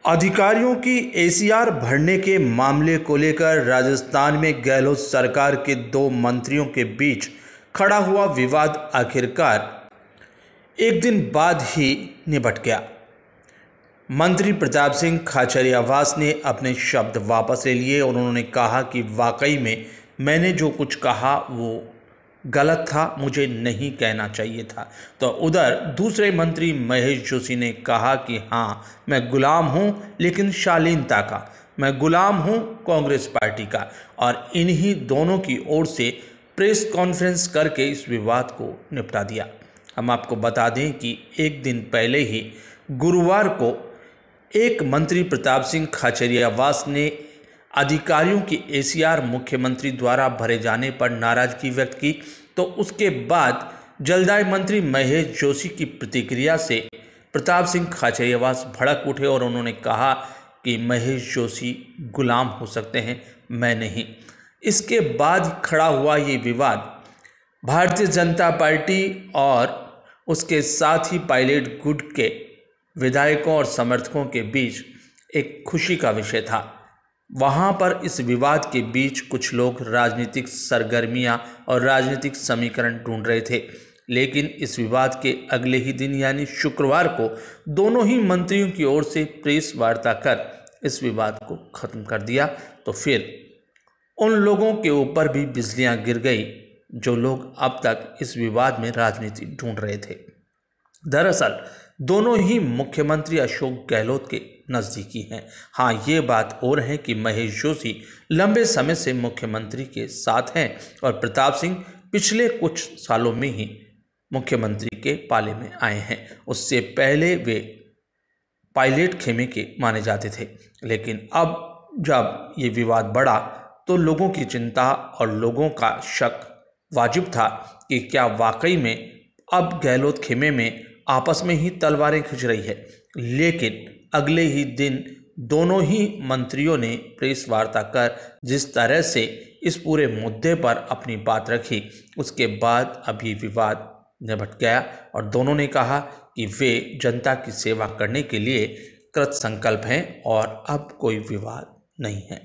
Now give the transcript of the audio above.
अधिकारियों की एसीआर भरने के मामले को लेकर राजस्थान में गहलोत सरकार के दो मंत्रियों के बीच खड़ा हुआ विवाद आखिरकार एक दिन बाद ही निपट गया। मंत्री प्रताप सिंह खाचरियावास ने अपने शब्द वापस ले लिए और उन्होंने कहा कि वाकई में मैंने जो कुछ कहा वो गलत था, मुझे नहीं कहना चाहिए था। तो उधर दूसरे मंत्री महेश जोशी ने कहा कि हाँ, मैं गुलाम हूँ, लेकिन शालीनता का। मैं गुलाम हूँ कांग्रेस पार्टी का। और इन्हीं दोनों की ओर से प्रेस कॉन्फ्रेंस करके इस विवाद को निपटा दिया। हम आपको बता दें कि एक दिन पहले ही गुरुवार को एक मंत्री प्रताप सिंह खाचरियावास ने अधिकारियों की एसीआर मुख्यमंत्री द्वारा भरे जाने पर नाराजगी व्यक्त की। तो उसके बाद जलदाय मंत्री महेश जोशी की प्रतिक्रिया से प्रताप सिंह खाचरियावास भड़क उठे और उन्होंने कहा कि महेश जोशी गुलाम हो सकते हैं, मैं नहीं। इसके बाद खड़ा हुआ ये विवाद भारतीय जनता पार्टी और उसके साथ ही पायलट गुट के विधायकों और समर्थकों के बीच एक खुशी का विषय था। वहाँ पर इस विवाद के बीच कुछ लोग राजनीतिक सरगर्मियाँ और राजनीतिक समीकरण ढूंढ रहे थे, लेकिन इस विवाद के अगले ही दिन यानी शुक्रवार को दोनों ही मंत्रियों की ओर से प्रेस वार्ता कर इस विवाद को खत्म कर दिया। तो फिर उन लोगों के ऊपर भी बिजलियाँ गिर गई जो लोग अब तक इस विवाद में राजनीति ढूंढ रहे थे। दरअसल दोनों ही मुख्यमंत्री अशोक गहलोत के नज़दीकी हैं। हाँ, ये बात और है कि महेश जोशी लंबे समय से मुख्यमंत्री के साथ हैं और प्रताप सिंह पिछले कुछ सालों में ही मुख्यमंत्री के पाले में आए हैं। उससे पहले वे पायलट खेमे के माने जाते थे, लेकिन अब जब ये विवाद बढ़ा तो लोगों की चिंता और लोगों का शक वाजिब था कि क्या वाकई में अब गहलोत खेमे में आपस में ही तलवारें खिंच रही है। लेकिन अगले ही दिन दोनों ही मंत्रियों ने प्रेस वार्ता कर जिस तरह से इस पूरे मुद्दे पर अपनी बात रखी, उसके बाद अभी विवाद निपट गया और दोनों ने कहा कि वे जनता की सेवा करने के लिए कृत संकल्प हैं और अब कोई विवाद नहीं है।